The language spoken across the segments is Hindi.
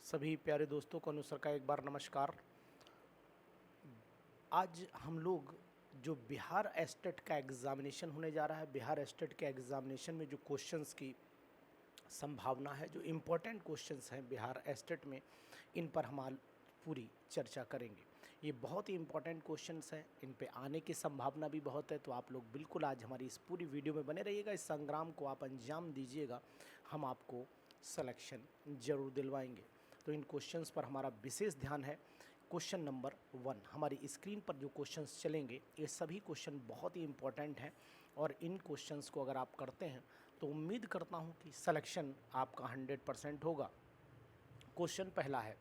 सभी प्यारे दोस्तों को अनुसर का एक बार नमस्कार। आज हम लोग जो बिहार एस्टेट का एग्ज़ामिनेशन होने जा रहा है, बिहार एस्टेट के एग्ज़ामिनेशन में जो क्वेश्चंस की संभावना है, जो इम्पोर्टेंट क्वेश्चंस हैं बिहार एस्टेट में, इन पर हम आज पूरी चर्चा करेंगे। ये बहुत ही इम्पोर्टेंट क्वेश्चंस हैं, इन पे आने की संभावना भी बहुत है, तो आप लोग बिल्कुल आज हमारी इस पूरी वीडियो में बने रहिएगा। इस संग्राम को आप अंजाम दीजिएगा, हम आपको सिलेक्शन ज़रूर दिलवाएंगे। तो इन क्वेश्चंस पर हमारा विशेष ध्यान है। क्वेश्चन नंबर 1, हमारी स्क्रीन पर जो क्वेश्चंस चलेंगे ये सभी क्वेश्चन बहुत ही इम्पोर्टेंट हैं, और इन क्वेश्चंस को अगर आप करते हैं तो उम्मीद करता हूं कि सिलेक्शन आपका 100% होगा। क्वेश्चन पहला है,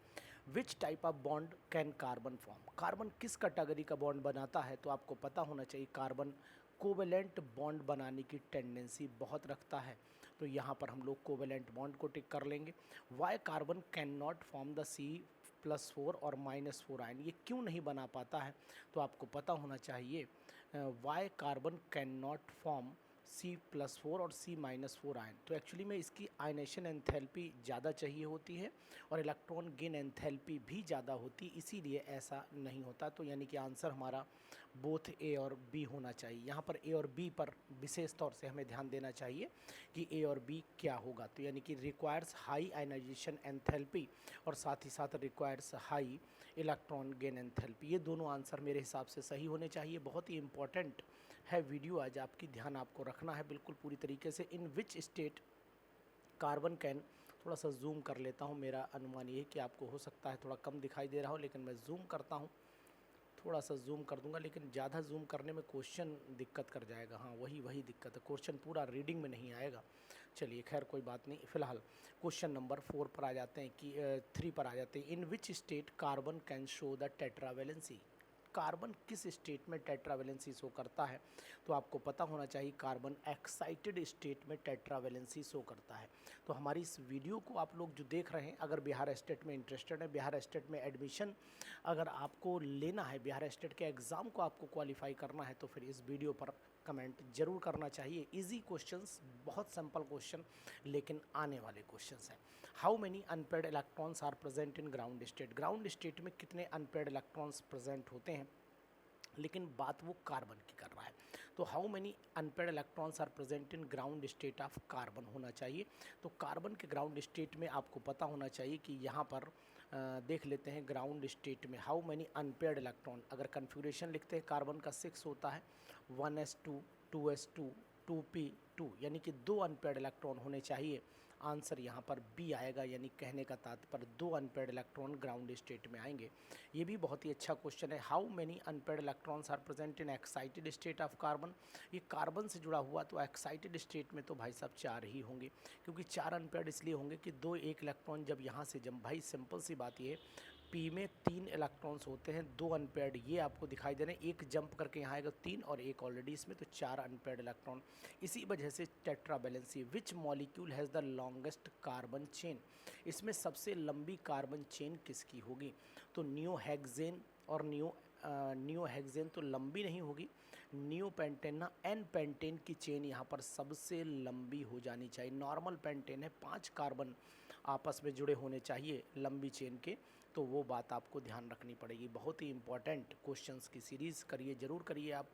विच type of bond can carbon form? Carbon किस कैटेगरी का बॉन्ड बनाता है? तो आपको पता होना चाहिए कार्बन कोवेलेंट बॉन्ड बनाने की टेंडेंसी बहुत रखता है, तो यहाँ पर हम लोग कोवेलेंट बॉन्ड को टिक कर लेंगे। Why carbon can not form the C+4 और -4 आयन? ये क्यों नहीं बना पाता है? तो आपको पता होना चाहिए why carbon can not form C+4 और C-4 आयन। तो एक्चुअली में इसकी आयनेशन एंथैल्पी ज़्यादा चाहिए होती है और इलेक्ट्रॉन गेन एंथैल्पी भी ज़्यादा होती है, इसीलिए ऐसा नहीं होता। तो यानी कि आंसर हमारा बोथ ए और बी होना चाहिए। यहाँ पर ए और बी पर विशेष तौर से हमें ध्यान देना चाहिए कि ए और बी क्या होगा। तो यानी कि रिक्वायर्स हाई आयनाइजेशन एंथैल्पी और साथ ही साथ requires high electron gain enthalpy, ये दोनों आंसर मेरे हिसाब से सही होने चाहिए। बहुत ही इंपॉर्टेंट है वीडियो आज, आपकी ध्यान आपको रखना है बिल्कुल पूरी तरीके से। इन विच स्टेट कार्बन कैन, थोड़ा सा जूम कर लेता हूँ, मेरा अनुमान ये है कि आपको हो सकता है थोड़ा कम दिखाई दे रहा हो, लेकिन मैं जूम करता हूँ, थोड़ा सा जूम कर दूंगा, लेकिन ज़्यादा जूम करने में क्वेश्चन दिक्कत कर जाएगा। हाँ, वही दिक्कत है, क्वेश्चन पूरा रीडिंग में नहीं आएगा। चलिए खैर कोई बात नहीं। फिलहाल क्वेश्चन नंबर 4 पर आ जाते हैं कि 3 पर आ जाते हैं। In which state carbon can show the tetravalency? Carbon किस स्टेट में टेट्रावेलेंसी शो करता है? तो आपको पता होना चाहिए कार्बन एक्साइटेड स्टेट में टेट्रावेलेंसी शो करता है। तो हमारी इस वीडियो को आप लोग जो देख रहे हैं, अगर बिहार एस्टेट में इंटरेस्टेड है, बिहार एस्टेट में एडमिशन अगर आपको लेना है, बिहार एस्टेट के एग्ज़ाम को आपको क्वालिफाई करना है, तो फिर इस वीडियो पर कमेंट जरूर करना चाहिए। इजी क्वेश्चंस, बहुत सिंपल क्वेश्चन, लेकिन आने वाले क्वेश्चंस हैं। How many unpaired electrons are present in ground state? Ground state में कितने अनपेयर्ड इलेक्ट्रॉन्स प्रेजेंट होते हैं, लेकिन बात वो कार्बन की कर रहा है। तो how many unpaired electrons are present in ground state of carbon होना चाहिए। तो कार्बन के ग्राउंड स्टेट में आपको पता होना चाहिए कि यहाँ पर देख लेते हैं ग्राउंड स्टेट में हाउ मेनी अनपेयर्ड इलेक्ट्रॉन। अगर कन्फिग्रेशन लिखते हैं कार्बन का 6 होता है, 1s2 2s2 2p2, यानी कि 2 अनपेयर्ड इलेक्ट्रॉन होने चाहिए। आंसर यहाँ पर बी आएगा, यानी कहने का तात्पर्य 2 अनपेयर्ड इलेक्ट्रॉन ग्राउंड स्टेट में आएंगे। ये भी बहुत ही अच्छा क्वेश्चन है। How many unpaired electrons are present in excited state of carbon? ये कार्बन से जुड़ा हुआ, तो एक्साइटेड स्टेट में तो भाई साहब 4 ही होंगे, क्योंकि 4 अनपेयर्ड इसलिए होंगे कि 2 एक इलेक्ट्रॉन जब यहाँ से जब, भाई सिंपल सी बात ये, पी में 3 इलेक्ट्रॉन्स होते हैं, 2 अनपेयर्ड ये आपको दिखाई दे रहे हैं, एक जंप करके यहाँ आएगा 3 और एक ऑलरेडी इसमें, तो 4 अनपेयर्ड इलेक्ट्रॉन। इसी वजह से tetravalency. Which molecule has the longest carbon chain? इसमें सबसे लंबी कार्बन चेन किसकी होगी? तो नियोहेक्सेन और नियोहेक्सेन तो लंबी नहीं होगी, नियोपेंटेन ना, एन पेंटेन की चेन यहाँ पर सबसे लंबी हो जानी चाहिए। नॉर्मल पेंटेन है, 5 कार्बन आपस में जुड़े होने चाहिए लंबी चेन के, तो वो बात आपको ध्यान रखनी पड़ेगी। बहुत ही इंपॉर्टेंट क्वेश्चंस की सीरीज़ करिए, ज़रूर करिए आप।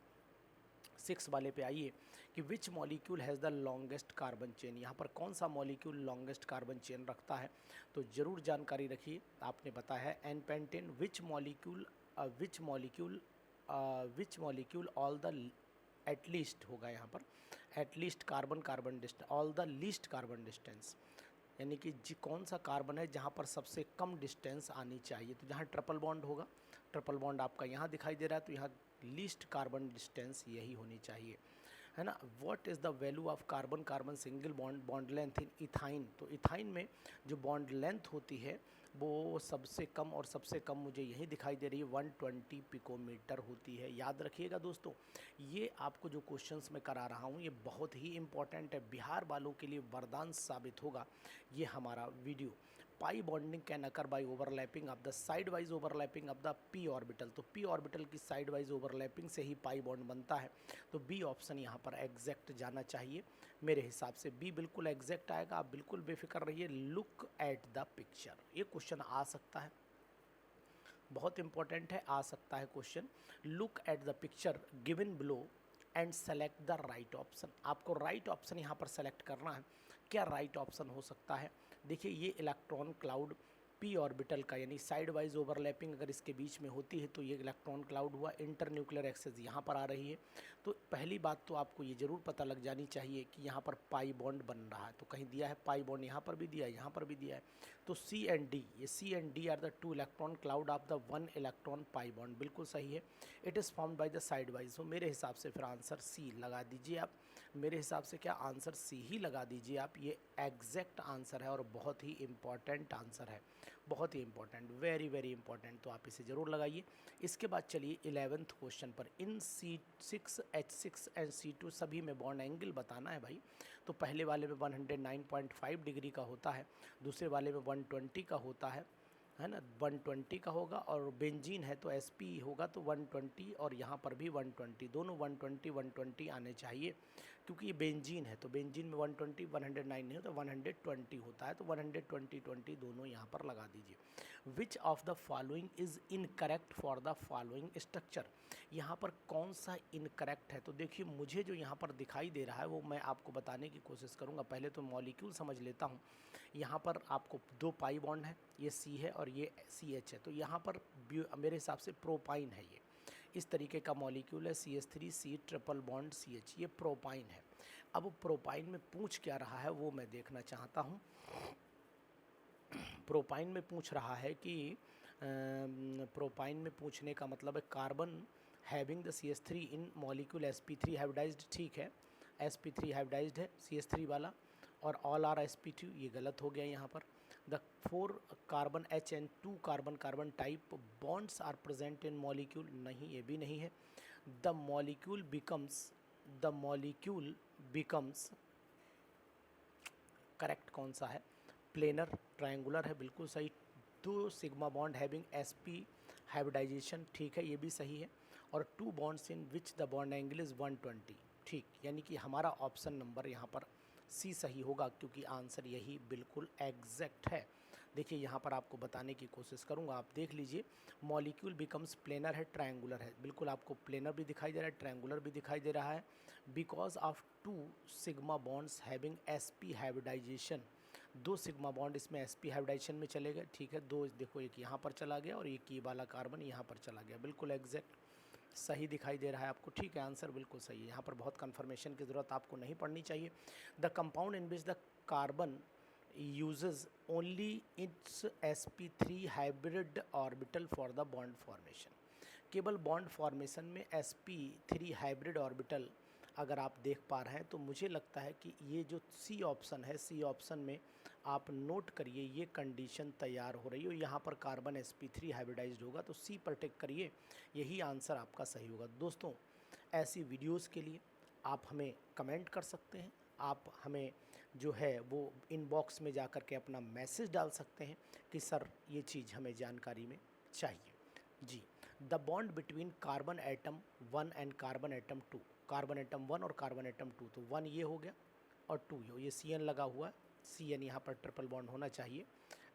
6 वाले पे आइए कि which molecule has the longest carbon chain? यहाँ पर कौन सा मॉलिक्यूल लॉन्गेस्ट कार्बन चेन रखता है? तो ज़रूर जानकारी रखिए। आपने बताया है N pentane. Which molecule all the at least होगा यहाँ पर, at least carbon carbon distance, all the least carbon distance, यानी कि जी कौन सा कार्बन है जहाँ पर सबसे कम डिस्टेंस आनी चाहिए। तो जहाँ ट्रिपल बॉन्ड होगा, ट्रिपल बॉन्ड आपका यहाँ दिखाई दे रहा है, तो यहाँ लीस्ट कार्बन डिस्टेंस यही होनी चाहिए, है ना। What is the value of carbon carbon single bond length in ethyne? तो इथाइन में जो बॉन्ड लेंथ होती है वो सबसे कम, और सबसे कम मुझे यही दिखाई दे रही है 120 पिकोमीटर होती है। याद रखिएगा दोस्तों, ये आपको जो क्वेश्चंस मैं करा रहा हूँ ये बहुत ही इंपॉर्टेंट है, बिहार वालों के लिए वरदान साबित होगा ये हमारा video. Pi bonding can occur by overlapping of the side wise overlapping of the P orbital. तो पी ऑर्बिटल की साइड वाइज ओवरलैपिंग से ही पाई बॉन्ड बनता है। तो बी ऑप्शन यहाँ पर एग्जैक्ट जाना चाहिए मेरे हिसाब से। बी बिल्कुल एग्जैक्ट आएगा, आप बिल्कुल बेफिक्र रहिए। लुक एट द पिक्चर, ये क्वेश्चन आ सकता है, बहुत इंपॉर्टेंट है, आ सकता है question. Look at the picture given below and select the right option. आपको राइट ऑप्शन यहाँ पर सेलेक्ट करना है। क्या राइट ऑप्शन हो सकता है? देखिए ये इलेक्ट्रॉन क्लाउड पी ऑर्बिटल का, यानी साइड वाइज ओवरलैपिंग अगर इसके बीच में होती है तो ये इलेक्ट्रॉन क्लाउड हुआ। इंटर न्यूक्लियर एक्सेस यहाँ पर आ रही है। तो पहली बात तो आपको ये जरूर पता लग जानी चाहिए कि यहाँ पर पाई बॉन्ड बन रहा है। तो कहीं दिया है पाई बॉन्ड, यहाँ पर भी दिया है, यहाँ पर भी दिया है। तो सी एंड डी, ये C and D are the two electron cloud of the one electron pi bond, बिल्कुल सही है। It is formed by the side wise. तो मेरे हिसाब से फिर आंसर सी लगा दीजिए आप। मेरे हिसाब से क्या आंसर सी ही लगा दीजिए आप। ये एग्जैक्ट आंसर है और बहुत ही इम्पॉर्टेंट आंसर है, बहुत ही इंपॉर्टेंट, वेरी वेरी इंपॉर्टेंट। तो आप इसे ज़रूर लगाइए। इसके बाद चलिए 11th क्वेश्चन पर। इन C6 H6 एंड C2 सभी में बॉन्ड एंगल बताना है भाई। तो पहले वाले में 109.5 डिग्री का होता है, दूसरे वाले में 120 का होता है ना, 120 का होगा। और बेंजीन है तो SP होगा तो 120, और यहाँ पर भी 120, दोनों 120 120 आने चाहिए क्योंकि ये बेंजीन है। तो बेंजीन में 120 109 नहीं होता, 120 होता है। तो 120 20 दोनों यहाँ पर लगा दीजिए। Which of the following is incorrect for the following structure. यहाँ पर कौन सा इनकरेक्ट है? तो देखिए मुझे जो यहाँ पर दिखाई दे रहा है वो मैं आपको बताने की कोशिश करूँगा। पहले तो मॉलिक्यूल समझ लेता हूँ। यहाँ पर आपको दो पाई बॉन्ड है, ये C है और ये CH है। तो यहाँ पर मेरे हिसाब से प्रोपाइन है। ये इस तरीके का मॉलिक्यूल है, CH3C ट्रिपल बॉन्ड CH, ये प्रोपाइन है। अब प्रोपाइन में पूछ क्या रहा है वो मैं देखना चाहता हूँ। प्रोपाइन में पूछ रहा है कि प्रोपाइन में पूछने का मतलब है carbon having the CH3 in molecule sp3 hybridised, ठीक है, sp3 हाइब्रिडाइज्ड है CH3 वाला, और ऑल आर sp2, ये गलत हो गया यहाँ पर। The 4 carbon H and 2 carbon carbon type bonds are present in molecule, नहीं, ये भी नहीं है। द मॉलिक्यूल बिकम्स करेक्ट कौन सा है? प्लेनर, ट्रायंगुलर है, बिल्कुल सही। 2 sigma bond having sp hybridisation, ठीक है, ये भी सही है। और 2 bonds in which the bond angle is 120, ठीक, यानी कि हमारा ऑप्शन नंबर यहाँ पर सी सही होगा क्योंकि आंसर यही बिल्कुल एग्जैक्ट है। देखिए यहाँ पर आपको बताने की कोशिश करूँगा, आप देख लीजिए। मॉलिक्यूल बिकम्स प्लेनर है, ट्रायंगुलर है, बिल्कुल आपको प्लेनर भी दिखाई दे रहा है, ट्रायंगुलर भी दिखाई दे रहा है। Because of 2 sigma bonds having sp hybridisation, 2 sigma bond इसमें sp हाइब्रिडाइजेशन में चले गए, ठीक है। 2 देखो, एक यहाँ पर चला गया और एक ये वाला कार्बन यहाँ पर चला गया, बिल्कुल एग्जैक्ट सही दिखाई दे रहा है आपको, ठीक है, आंसर बिल्कुल सही है। यहाँ पर बहुत कन्फर्मेशन की ज़रूरत आपको नहीं पड़नी चाहिए। The compound in which the carbon uses only its sp3 hybrid orbital for the bond formation. केवल बॉन्ड फॉर्मेशन में sp3 हाइब्रिड ऑर्बिटल अगर आप देख पा रहे हैं तो मुझे लगता है कि ये जो सी ऑप्शन है, सी ऑप्शन में आप नोट करिए, ये कंडीशन तैयार हो रही है। यहाँ पर कार्बन sp3 हाइब्रिडाइज्ड होगा तो सी पर टिक करिए, यही आंसर आपका सही होगा। दोस्तों ऐसी वीडियोस के लिए आप हमें कमेंट कर सकते हैं, आप हमें जो है वो इनबॉक्स में जा कर के अपना मैसेज डाल सकते हैं कि सर ये चीज़ हमें जानकारी में चाहिए जी। The bond between carbon atom 1 and carbon atom 2, carbon atom 1 और कार्बन एटम 2, तो 1 ये हो गया और 2 ये CN लगा हुआ है, CN यहाँ पर ट्रिपल बॉन्ड होना चाहिए,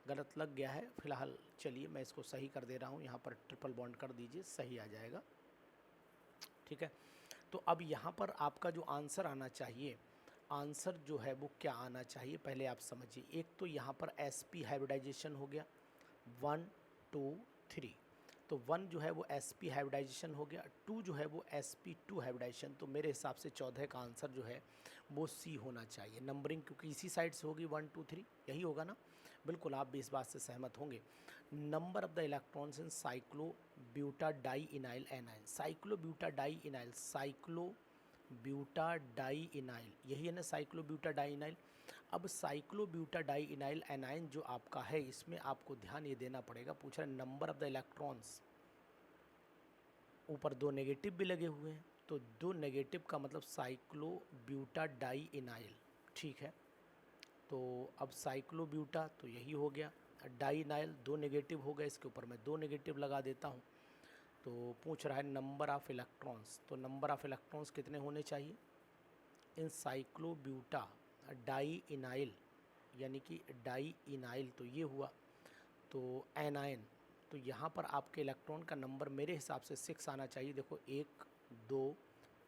गलत लग गया है फिलहाल। चलिए मैं इसको सही कर दे रहा हूँ, यहाँ पर ट्रिपल बॉन्ड कर दीजिए, सही आ जाएगा, ठीक है। तो अब यहाँ पर आपका जो आंसर आना चाहिए, आंसर जो है वो क्या आना चाहिए पहले आप समझिए। एक तो यहाँ पर sp हाइब्रिडाइजेशन हो गया 1 2 3, तो 1 जो है वो sp हाइब्रिडाइजेशन हो गया, 2 जो है वो sp2 हाइब्रिडाइजेशन। तो मेरे हिसाब से 14 का आंसर जो है वो C होना चाहिए। नंबरिंग क्योंकि इसी साइड से होगी 1 2 3, यही होगा ना, बिल्कुल आप भी इस बात से सहमत होंगे। Number of the electrons in cyclobutadienyl anion, cyclobutadienyl, cyclobutadienyl, यही है ना साइक्लोब्यूटाडाइइनाइल। अब साइक्लोब्यूटाडाइइनाइल एनाइन जो आपका है, इसमें आपको ध्यान ये देना पड़ेगा, पूछ रहा है नंबर ऑफ द इलेक्ट्रॉन्स, ऊपर 2 नेगेटिव भी लगे हुए हैं, तो 2 नेगेटिव का मतलब साइक्लोब्यूटाडाइइनाइल, ठीक है। तो अब साइक्लोब्यूटा तो यही हो गया, डाइनाइल 2 नेगेटिव हो गए, इसके ऊपर मैं 2 नेगेटिव लगा देता हूँ। तो पूछ रहा है नंबर ऑफ़ इलेक्ट्रॉन्स, तो नंबर ऑफ़ इलेक्ट्रॉन्स कितने होने चाहिए इन साइक्लोब्यूटा डाइइनाइल, यानी कि डाइइनाइल, तो ये हुआ। तो एनायन, तो यहाँ पर आपके इलेक्ट्रॉन का नंबर मेरे हिसाब से 6 आना चाहिए। देखो 1 2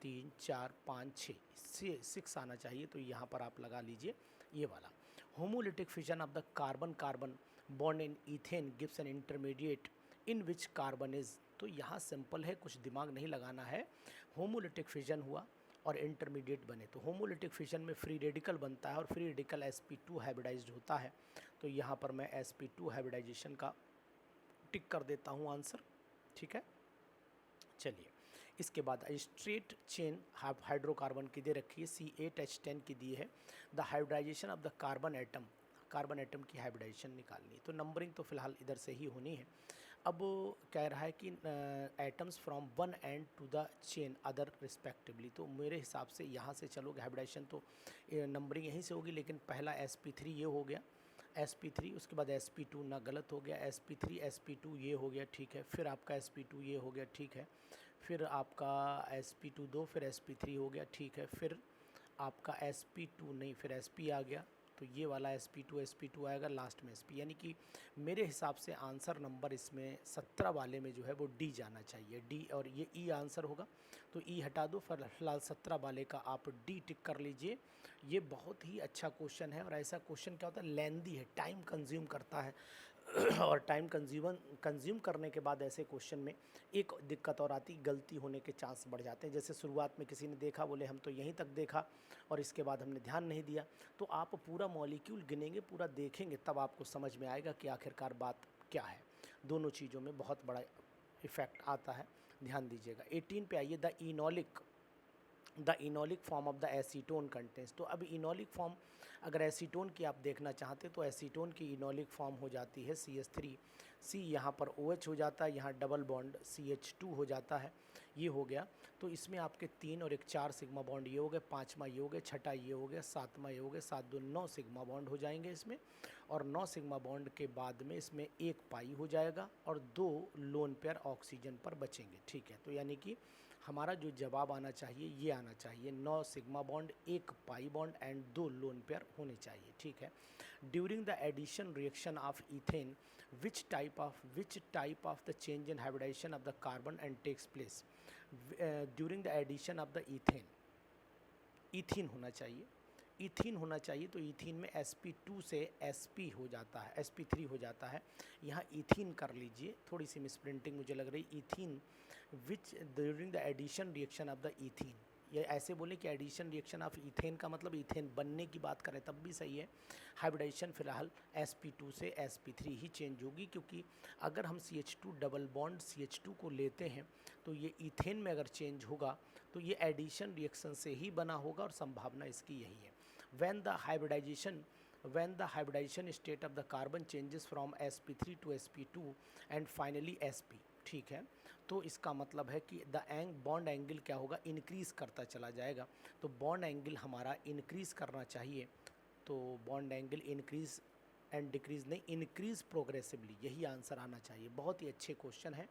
3 4 5 6 से 6 आना चाहिए, तो यहाँ पर आप लगा लीजिए ये वाला। Homolytic fission of the carbon carbon bond in ethane gives an intermediate in which carbon is, तो यहाँ सिंपल है, कुछ दिमाग नहीं लगाना है। होमोलिटिक फिजन हुआ और इंटरमीडिएट बने, तो होमोलिटिक फिजन में फ्री रेडिकल बनता है और फ्री रेडिकल sp2 हाइब्रिडाइज्ड होता है। तो यहाँ पर मैं sp2 हाइब्रिडाइजेशन का टिक कर देता हूँ आंसर, ठीक है। चलिए इसके बाद स्ट्रेट चेन हाइड्रोकार्बन की दे रखी है, C8H10 की दी है। The hybridisation of the carbon atom की हाइब्रिडाइजेशन निकालनी है, तो नंबरिंग तो फिलहाल इधर से ही होनी है। अब कह रहा है कि atoms from one and two the chain other respectively, तो मेरे हिसाब से यहाँ से चलोगे हाइब्रिडाइजेशन, तो नंबरिंग यहीं से होगी, लेकिन पहला sp3 ये हो गया, sp3, उसके बाद sp2 ना, गलत हो गया, sp3 sp2 ये हो गया, ठीक है, फिर आपका sp2 ये हो गया, ठीक है, फिर आपका sp2 2, फिर sp3 हो गया, ठीक है, फिर आपका sp2 नहीं, फिर sp आ गया, तो ये वाला sp2 आएगा, लास्ट में sp, यानी कि मेरे हिसाब से आंसर नंबर इसमें 17 वाले में जो है वो डी जाना चाहिए, डी, और ये ई आंसर होगा, तो ई हटा दो, फिलहाल 17 वाले का आप डी टिक कर लीजिए। ये बहुत ही अच्छा क्वेश्चन है, और ऐसा क्वेश्चन क्या होता है, लेंदी है, टाइम कंज्यूम करता है और टाइम कंज्यूम करने के बाद ऐसे क्वेश्चन में एक दिक्कत और आती, गलती होने के चांस बढ़ जाते हैं। जैसे शुरुआत में किसी ने देखा, बोले हम तो यहीं तक देखा और इसके बाद हमने ध्यान नहीं दिया, तो आप पूरा मॉलिक्यूल गिनेंगे, पूरा देखेंगे, तब आपको समझ में आएगा कि आखिरकार बात क्या है। दोनों चीज़ों में बहुत बड़ा इफेक्ट आता है, ध्यान दीजिएगा। 18 पे आइए, the enolic form of the acetone contents, तो अब इनोलिक फॉर्म अगर एसीटोन की आप देखना चाहते तो एसीटोन की इनोलिक फॉर्म हो जाती है CH3, C यहाँ पर OH हो जाता है, यहाँ डबल बॉन्ड CH2 हो जाता है, ये हो गया। तो इसमें आपके 3 और एक 4 सिग्मा बॉन्ड ये हो गए, 5वां ये हो गया, 6ठा ये हो गया, 7वां ये हो गया, 7 2 9 सिग्मा बॉन्ड हो जाएंगे इसमें, और 9 सिग्मा बॉन्ड के बाद में इसमें 1 पाई हो जाएगा और 2 लोन पेयर ऑक्सीजन पर बचेंगे, ठीक है। तो यानी कि हमारा जो जवाब आना चाहिए ये आना चाहिए, 9 sigma bond, 1 pi bond and 2 lone pair होने चाहिए, ठीक है। During the addition reaction of ethane which type of the change in hybridisation of the carbon and takes place during the addition of the ethene होना चाहिए, इथीन होना चाहिए, तो इथीन में sp2 से sp हो जाता है, sp3 हो जाता है, यहाँ इथीन कर लीजिए, थोड़ी सी मिसप्रिंटिंग मुझे लग रही, ethene which during the addition reaction of the ethene, ये ऐसे बोले कि एडिशन रिएक्शन ऑफ इथेन का मतलब इथेन बनने की बात करें तब भी सही है। हाइब्रिडाइजेशन फिलहाल sp2 से sp3 ही चेंज होगी, क्योंकि अगर हम CH2 डबल बॉन्ड CH2 को लेते हैं तो ये इथेन में अगर चेंज होगा तो ये एडिशन रिएक्शन से ही बना होगा, और संभावना इसकी यही है। when the hybridization state of the carbon changes from sp3 to sp2 and finally sp, ठीक है। तो इसका मतलब है कि द बॉन्ड एंगल क्या होगा, इंक्रीज़ करता चला जाएगा, तो बॉन्ड एंगल हमारा इंक्रीज़ करना चाहिए, तो bond angle increase and decrease नहीं, इंक्रीज़ प्रोग्रेसिवली, यही आंसर आना चाहिए। बहुत ही अच्छे क्वेश्चन है,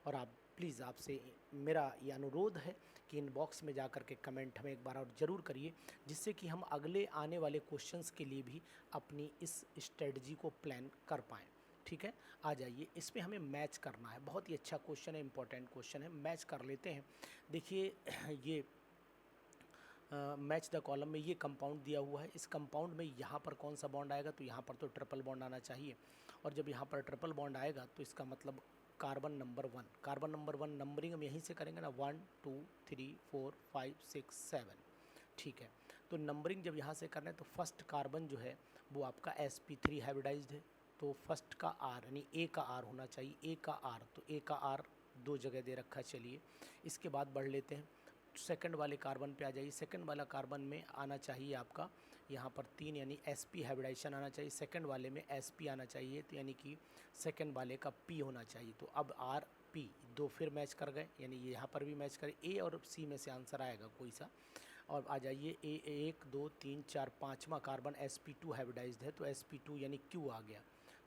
और आप प्लीज़, आपसे मेरा ये अनुरोध है कि इनबॉक्स में जा कर के कमेंट हमें एक बार और ज़रूर करिए, जिससे कि हम अगले आने वाले क्वेश्चंस के लिए भी अपनी इस स्ट्रेटजी को प्लान कर पाएँ, ठीक है। आ जाइए, इसमें हमें मैच करना है, बहुत ही अच्छा क्वेश्चन है, इंपॉर्टेंट क्वेश्चन है, मैच कर लेते हैं। देखिए ये मैच द कॉलम में ये कंपाउंड दिया हुआ है, इस कंपाउंड में यहाँ पर कौन सा बॉन्ड आएगा, तो यहाँ पर तो ट्रिपल बॉन्ड आना चाहिए, और जब यहाँ पर ट्रिपल बॉन्ड आएगा तो इसका मतलब कार्बन नंबर 1 नंबरिंग हम यहीं से करेंगे ना, 1 2 3 4 5 6 7, ठीक है। तो नंबरिंग जब यहाँ से करना है तो फर्स्ट कार्बन जो है वो आपका sp3 हाइब्रिडाइज्ड है, तो फर्स्ट का R यानी A का R होना चाहिए, A का R, तो A का R 2 जगह दे रखा है। चलिए इसके बाद बढ़ लेते हैं, सेकंड वाले कार्बन पे आ जाइए। सेकंड वाला कार्बन में आना चाहिए आपका यहाँ पर 3 यानी sp हाइब्रिडाइजेशन आना चाहिए, सेकंड वाले में sp आना चाहिए, तो यानी कि सेकंड वाले का p होना चाहिए। तो अब R P 2 फिर मैच कर गए, यानी यहाँ पर भी मैच करें, A और C में से आंसर आएगा कोई सा। और आ जाइए A 1 2 3 4 5वां कार्बन sp2 हाइब्रिडाइज्ड है, तो sp2 यानी Q आ गया,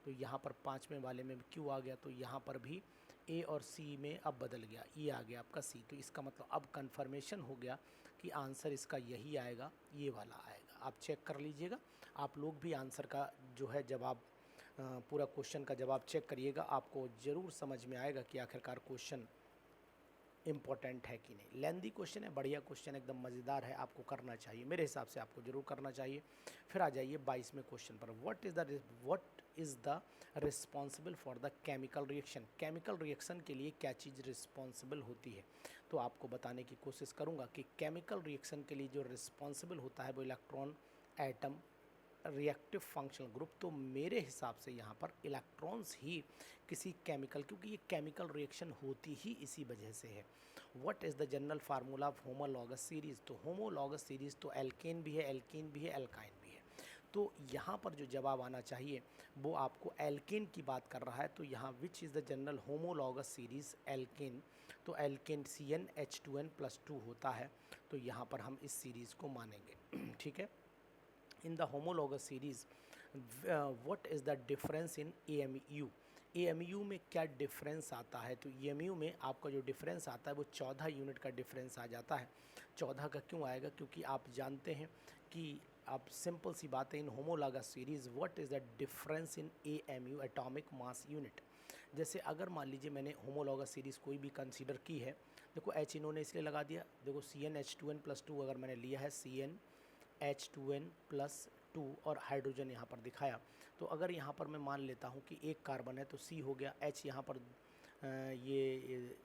तो यहाँ पर 5वें वाले में Q आ गया, तो यहाँ पर भी A और C में अब बदल गया, ये आ गया आपका C। तो इसका मतलब अब कन्फर्मेशन हो गया कि आंसर इसका यही आएगा, ये वाला आएगा। आप चेक कर लीजिएगा, आप लोग भी आंसर का जो है जवाब, पूरा क्वेश्चन का जवाब चेक करिएगा, आपको ज़रूर समझ में आएगा कि आखिरकार क्वेश्चन इम्पोर्टेंट है कि नहीं। लेंदी क्वेश्चन है, बढ़िया क्वेश्चन, एकदम मज़ेदार है, आपको करना चाहिए, मेरे हिसाब से आपको ज़रूर करना चाहिए। फिर आ जाइए 22वें क्वेश्चन पर। What is the responsible for the chemical reaction. Chemical reaction के लिए क्या चीज़ रिस्पॉन्सिबल होती है, तो आपको बताने की कोशिश करूँगा कि केमिकल रिएक्शन के लिए जो रिस्पॉन्सिबल होता है वो electron, atom, reactive functional group. तो मेरे हिसाब से यहाँ पर इलेक्ट्रॉन्स ही किसी केमिकल, क्योंकि ये केमिकल रिएक्शन होती ही इसी वजह से है। What is the general formula of homologous series. तो होमोलॉगस सीरीज़ तो एल्केन भी है, एल्कीन भी है, एल्काइन भी है। तो यहाँ पर जो जवाब आना चाहिए वो आपको एल्केन की बात कर रहा है, तो यहाँ which is the general homologous series alkane. तो एल्केन CnH2n+2 होता है, तो यहाँ पर हम इस सीरीज़ को मानेंगे। ठीक है। In the homologous series what is the difference in AMU। AMU में क्या डिफरेंस आता है, तो AMU में आपका जो डिफरेंस आता है वो 14 यूनिट का डिफरेंस आ जाता है। 14 का क्यों आएगा, क्योंकि आप जानते हैं कि आप सिंपल सी बात है, in homologous series what is the difference in AMU, atomic mass unit. जैसे अगर मान लीजिए मैंने होमोलॉगस सीरीज़ कोई भी कंसीडर की है, देखो H इन्होंने इसलिए लगा दिया, देखो CnH2n+2 अगर मैंने लिया है, CnH2n+2 और हाइड्रोजन यहाँ पर दिखाया, तो अगर यहाँ पर मैं मान लेता हूँ कि एक कार्बन है तो C हो गया, H यहाँ पर ये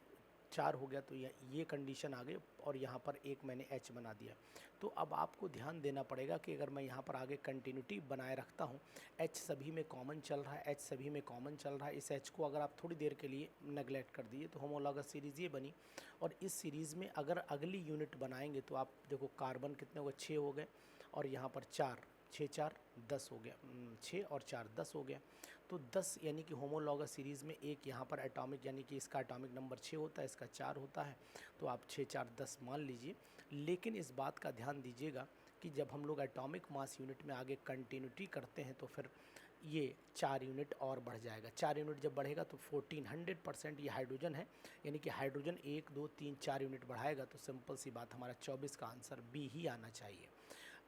4 हो गया, तो ये कंडीशन आ गई, और यहाँ पर एक मैंने H बना दिया। तो अब आपको ध्यान देना पड़ेगा कि अगर मैं यहाँ पर आगे कंटिन्यूटी बनाए रखता हूँ, H सभी में कॉमन चल रहा है, H सभी में कॉमन चल रहा है, इस H को अगर आप थोड़ी देर के लिए नेगलेक्ट कर दिए तो होमोलॉगस सीरीज़ ये बनी। और इस सीरीज़ में अगर अगली यूनिट बनाएंगे तो आप देखो कार्बन कितने हो गए, 6 हो गए, और यहाँ पर 4, 6 4 10 हो गया, 6 और 4 10 हो गया। तो 10 यानी कि होमोलॉगस सीरीज़ में एक यहाँ पर एटॉमिक, यानी कि इसका एटॉमिक नंबर 6 होता है, इसका 4 होता है, तो आप 6 4 10 मान लीजिए। लेकिन इस बात का ध्यान दीजिएगा कि जब हम लोग एटॉमिक मास यूनिट में आगे कंटिन्यूटी करते हैं तो फिर ये 4 यूनिट और बढ़ जाएगा। 4 यूनिट जब बढ़ेगा तो 100% ये हाइड्रोजन है, यानी कि हाइड्रोजन 1 2 3 4 यूनिट बढ़ाएगा, तो सिंपल सी बात, हमारा 24 का आंसर B ही आना चाहिए।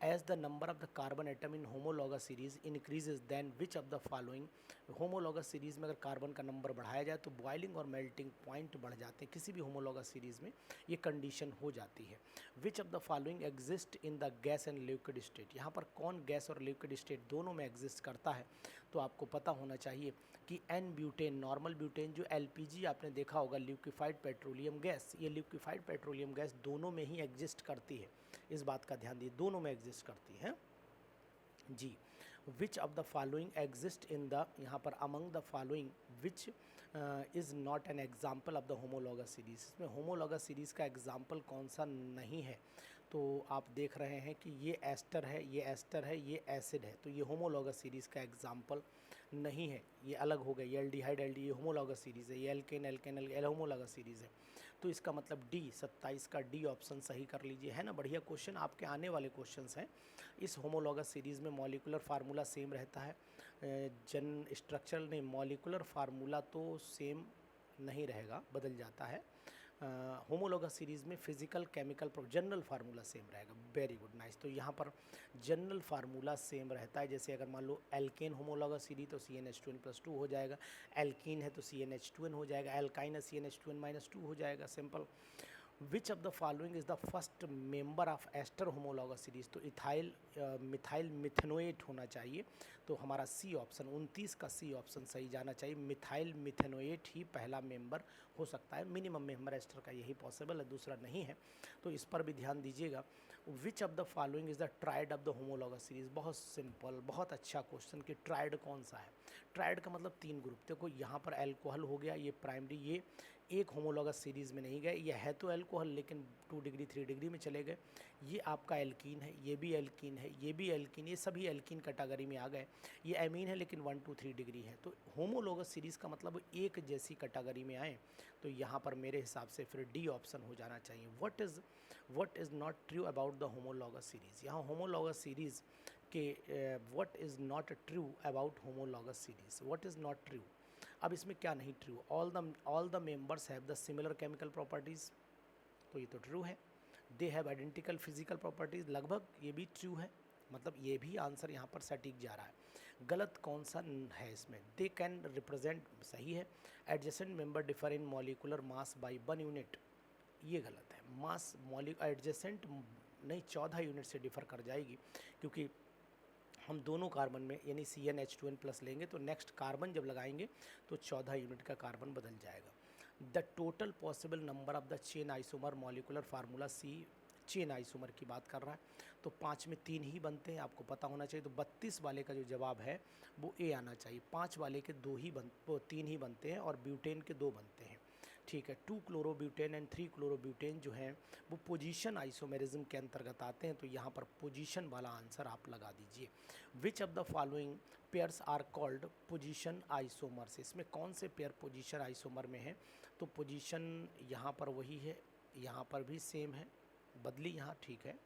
As the number of the carbon atom in homologous series increases, then which of the following। homologous series में अगर कार्बन का नंबर बढ़ाया जाए तो बॉइलिंग और मेल्टिंग पॉइंट बढ़ जाते हैं, किसी भी homologous series में ये कंडीशन हो जाती है। which of the following exist in the gas and liquid state। यहाँ पर कौन गैस और लिक्विड स्टेट दोनों में एग्जिस्ट करता है, तो आपको पता होना चाहिए कि N ब्यूटेन, नॉर्मल ब्यूटेन, जो LPG आपने देखा होगा, लिक्विफाइड पेट्रोलियम गैस, ये लिक्विफाइड पेट्रोलियम गैस दोनों में ही एग्जिस्ट करती है, इस बात का ध्यान दीजिए, दोनों में एग्जिस्ट करती है जी। Which of the following exist in the, यहाँ पर among the following which is not an example of the homologous series. इसमें होमोलॉगस सीरीज़ का एग्जाम्पल कौन सा नहीं है, तो आप देख रहे हैं कि ये एस्टर है, ये एस्टर है, ये एसिड है, तो ये होमोलॉगस सीरीज़ का एग्जाम्पल नहीं है, ये अलग हो गया। ये एल्डिहाइड एल्डी, ये होमोलॉगस सीरीज़ है, ये alkene alkene L homologous series है। तो इसका मतलब D, 27 का D ऑप्शन सही कर लीजिए, है ना। बढ़िया क्वेश्चन, आपके आने वाले क्वेश्चंस हैं। इस होमोलॉगस सीरीज़ में मॉलिकुलर फार्मूला सेम रहता है, जन स्ट्रक्चरल नहीं, मॉलिकुलर फार्मूला तो सेम नहीं रहेगा, बदल जाता है। होमोलॉगस सीरीज़ में physical chemical general formula same रहेगा। Very good, nice. तो यहाँ पर जनरल फार्मूला सेम रहता है, जैसे अगर मान लो एल्केन होमोलॉगस सीरीज तो CnH2n+2 हो जाएगा, एल्कीन है तो CnH2n हो जाएगा, एल्काइन है CnH2n-2 हो जाएगा, simple. Which of the following is the first member of ester homologous series, तो इथाइल मिथाइल मिथेनोएट होना चाहिए, तो हमारा C ऑप्शन 29 का C ऑप्शन सही जाना चाहिए। मिथाइल मिथेनोएट ही पहला मेंबर हो सकता है, मिनिमम मेंबर एस्टर का यही पॉसिबल है, दूसरा नहीं है, तो इस पर भी ध्यान दीजिएगा। विच of the following is the tried of the homologous series. बहुत सिंपल, बहुत अच्छा क्वेश्चन कि ट्राइड कौन सा है। ट्राइड का मतलब 3 ग्रुप, देखो यहाँ पर एल्कोहल हो गया, ये प्राइमरी, ये एक होमोलॉगस सीरीज़ में नहीं गए, ये है तो एल्कोहल लेकिन 2 डिग्री 3 डिग्री में चले गए। ये आपका एल्कीन है, ये भी एल्कीन है, ये भी एल्कीन, ये सभी एल्कीन कैटेगरी में आ गए। ये एमीन है लेकिन 1 2 3 डिग्री है, तो होमोलॉगस सीरीज़ का मतलब एक जैसी कैटेगरी में आए, तो यहाँ पर मेरे हिसाब से फिर D ऑप्शन हो जाना चाहिए। What is not true about the homologous series. यहाँ होमोलॉगस सीरीज़ कि what is not true about homologous series, what is not true. अब इसमें क्या नहीं true, all the members have the similar chemical properties, तो ये तो ट्रू है। They have identical physical properties, लगभग ये भी ट्रू है, मतलब ये भी आंसर यहाँ पर सटीक जा रहा है। गलत कौन सा है इसमें, दे कैन रिप्रेजेंट, सही है। Adjacent member differ in molecular mass by 1 unit, ये गलत है। मास एडजेसेंट नहीं 14 यूनिट से डिफर कर जाएगी, क्योंकि हम दोनों कार्बन में यानी CnH2n+ लेंगे तो नेक्स्ट कार्बन जब लगाएंगे तो 14 यूनिट का कार्बन बदल जाएगा। The total possible number of the chain isomer molecular formula C, chain isomer की बात कर रहा है, तो 5 में 3 ही बनते हैं, आपको पता होना चाहिए। तो 32 वाले का जो जवाब है वो A आना चाहिए। 5 वाले के 3 ही बनते हैं और ब्यूटेन के 2 बनते हैं, ठीक है। 2 क्लोरोब्यूटेन एंड 3 क्लोरोब्यूटेन जो हैं वो पोजीशन आइसोमेरिज्म के अंतर्गत आते हैं, तो यहाँ पर पोजीशन वाला आंसर आप लगा दीजिए। Which of the following pairs are called position isomers, इसमें कौन से पेयर पोजीशन आइसोमर में है, तो पोजीशन यहाँ पर वही है, यहाँ पर भी सेम है, बदली यहाँ, ठीक है,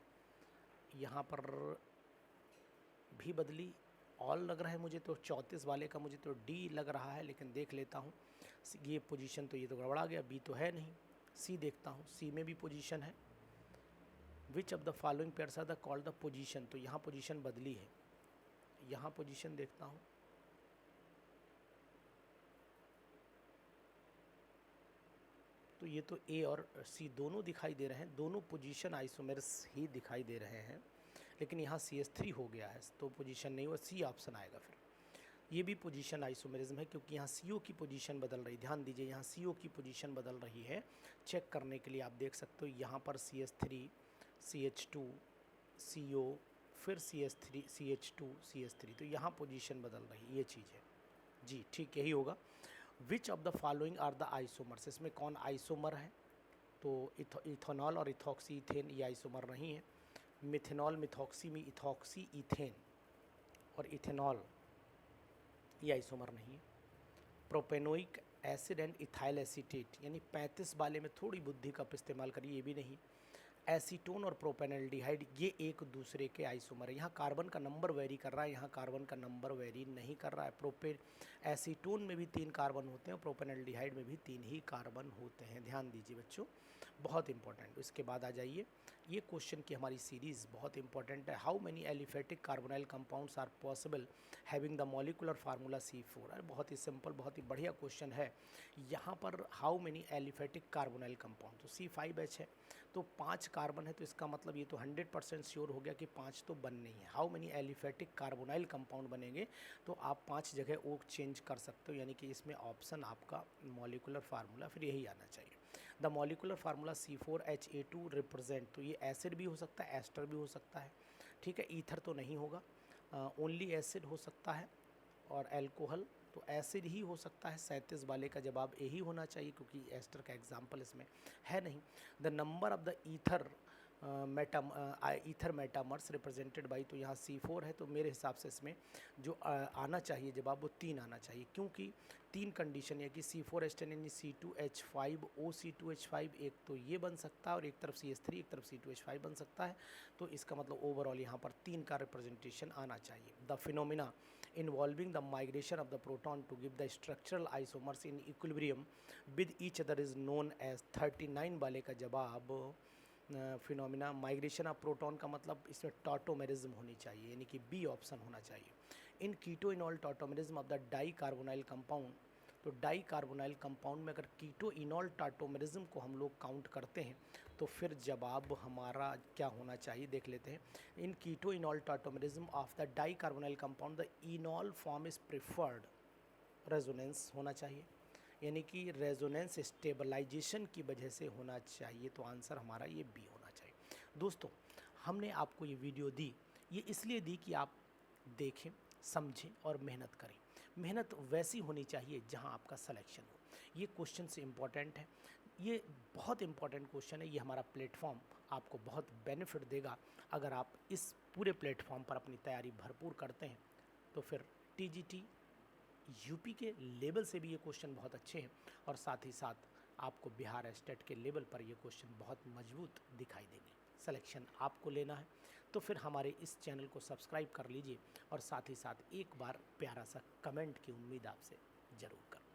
यहाँ पर भी बदली। ऑल लग रहा है मुझे तो 34 वाले का मुझे तो डी लग रहा है, लेकिन देख लेता हूँ। ये पोजीशन तो ये तो गड़बड़ा गया, बी तो है नहीं। सी देखता हूँ, सी में भी पोजीशन है। Which of the following pairs are the called the position, तो यहाँ पोजीशन बदली है, यहाँ पोजीशन देखता हूँ, तो ये तो ए और सी दोनों दिखाई दे रहे हैं, दोनों पोजीशन आइसोमर्स ही दिखाई दे रहे हैं, लेकिन यहाँ CH3 हो गया है तो पोजीशन नहीं हुआ, सी ऑप्शन आएगा फिर। ये भी पोजीशन आइसोमेरिज्म है, क्योंकि यहाँ CO की पोजीशन बदल रही, ध्यान दीजिए यहाँ CO की पोजीशन बदल रही है। चेक करने के लिए आप देख सकते हो, यहाँ पर CH3 CH2 CO फिर CH3 CH2 CH3, तो यहाँ पोजीशन बदल रही, ये चीज़ है जी, ठीक यही होगा। Which of the following are the isomers, इसमें कौन आइसोमर है, तो इथेनॉल और इथॉक्सी इथेन ये आइसोमर नहीं है। मिथेनॉल मिथॉक्सी में इथॉक्सी इथेन और इथेनॉल ये आइसोमर नहीं है। Propanoic acid and ethyl acetate, यानी 35 वाले में थोड़ी बुद्धि का इस्तेमाल करिए, ये भी नहीं। एसीटोन और प्रोपेनल्डिहाइड ये एक दूसरे के आइसोमर है। यहाँ कार्बन का नंबर वेरी कर रहा है, यहाँ कार्बन का नंबर वेरी नहीं कर रहा है। एसीटोन में भी 3 कार्बन होते हैं, प्रोपेनल्डिहाइड में भी 3 ही कार्बन होते हैं, ध्यान दीजिए बच्चों, बहुत इंपॉर्टेंट। इसके बाद आ जाइए, ये क्वेश्चन की हमारी सीरीज़ बहुत इंपॉर्टेंट है। How many aliphatic carbonyl compounds are possible having the molecular formula C4, अरे बहुत ही सिंपल, बहुत ही बढ़िया क्वेश्चन है। यहाँ पर how many aliphatic carbonyl compound, तो C5H है, तो 5 कार्बन है, तो इसका मतलब ये तो 100% श्योर हो गया कि 5 तो बन नहीं है। How many aliphatic carbonyl compound बनेंगे, तो आप 5 जगह ओ चेंज कर सकते हो, यानी कि इसमें ऑप्शन आपका मॉलिकुलर फार्मूला फिर यही आना चाहिए। The molecular formula C4H8 represent, तो ये एसिड भी हो सकता है, एस्टर भी हो सकता है, ठीक है। ईथर तो नहीं होगा, ओनली एसिड हो सकता है, और एल्कोहल तो एसिड ही हो सकता है। 37 वाले का जवाब यही होना चाहिए, क्योंकि एस्टर का एग्जाम्पल इसमें है नहीं। The number of the ether ether metamers represented by, तो यहाँ C4 है, तो मेरे हिसाब से इसमें जो आना चाहिए जवाब वो 3 आना चाहिए, क्योंकि 3 कंडीशन है कि C4H10 यानी C2H5 OC2H5, एक तो ये बन सकता है और एक तरफ CH3 एक तरफ C2H5 बन सकता है, तो इसका मतलब ओवरऑल यहाँ पर 3 का रिप्रेजेंटेशन आना चाहिए। The phenomena involving the migration of the proton to give the structural isomers in equilibrium with each other is known as 39 वाले का जवाब फिनोमिना माइग्रेशन ऑफ प्रोटॉन का मतलब इसमें टॉटोमेरिज्म होनी चाहिए, यानी कि बी ऑप्शन होना चाहिए। In keto enol tautomerism of the dicarbonyl compound, तो डाई कार्बोनाइल कंपाउंड में अगर कीटो इनॉल टॉटोमेरिज्म को हम लोग काउंट करते हैं तो फिर जवाब हमारा क्या होना चाहिए देख लेते हैं। In keto enol tautomerism of the dicarbonyl compound the enol form is preferred, resonance होना चाहिए, यानी कि रेजोनेंस स्टेबलाइजेशन की वजह से होना चाहिए, तो आंसर हमारा ये बी होना चाहिए। दोस्तों, हमने आपको ये वीडियो दी, ये इसलिए दी कि आप देखें, समझें और मेहनत करें। मेहनत वैसी होनी चाहिए जहां आपका सिलेक्शन हो। ये क्वेश्चन से इम्पॉर्टेंट है, ये बहुत इम्पॉर्टेंट क्वेश्चन है। ये हमारा प्लेटफॉर्म आपको बहुत बेनिफिट देगा। अगर आप इस पूरे प्लेटफॉर्म पर अपनी तैयारी भरपूर करते हैं तो फिर TGT यूपी के लेवल से भी ये क्वेश्चन बहुत अच्छे हैं, और साथ ही साथ आपको बिहार स्टेट के लेवल पर ये क्वेश्चन बहुत मजबूत दिखाई देंगे। सिलेक्शन आपको लेना है, तो फिर हमारे इस चैनल को सब्सक्राइब कर लीजिए और साथ ही साथ एक बार प्यारा सा कमेंट की उम्मीद आपसे ज़रूर कर